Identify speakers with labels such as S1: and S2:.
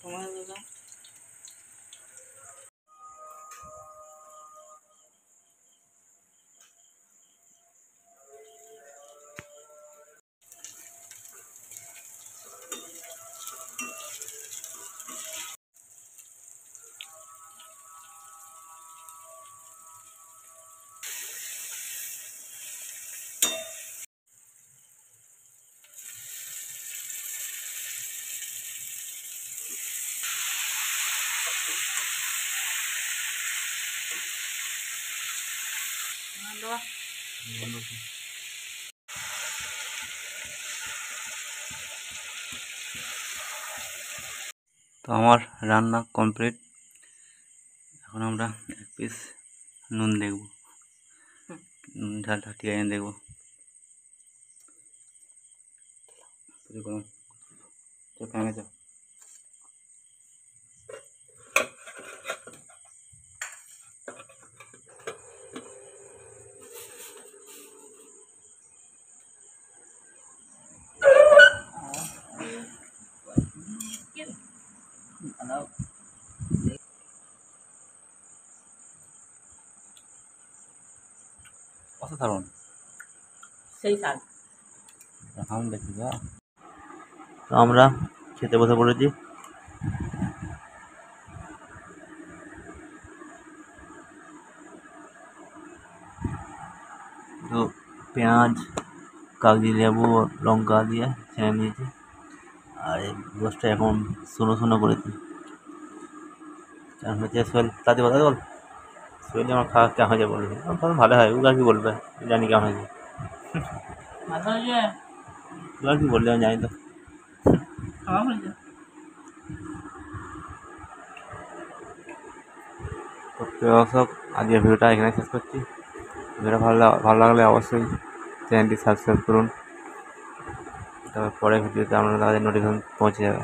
S1: সময় দাদা তো আমার রান্না কমপ্লিট। এখন আমরা এক পিস নুন দেখব, নুন ঝালটা ঠিক আছে দেখবো। ফ্যানে যাও। অসাধারণ সেই স্বাদ এখন দেখি। তো আমরা খেতে বসে পড়েছি। তো পেঁয়াজ, কাগজি লেবু, লঙ্কা দিয়ে ছেড়ে নিয়েছি, আর এই গোষ্ঠটা এখন শুনো শুনো করেছি। হচ্ছে সোহেল তাতে কথা বল, সোহেল আমার খাওয়া কেমন হয়েছে বলবে, ভালো হয়। ওগুলো আর কি বলবে, জানি কেমন হয়েছে। ওগুলো আর কি বললে আমি জানি তো। তো প্রিয় দর্শক, আজকের ভিডিওটা এখানে শেষ করছি। ভিডিওটা ভালো লাগলে অবশ্যই চ্যানেলটি সাবস্ক্রাইব করুন। তারপর পরের ভিডিওতে আপনাদের কাছে নোটিফিকেশন পৌঁছে যাবে।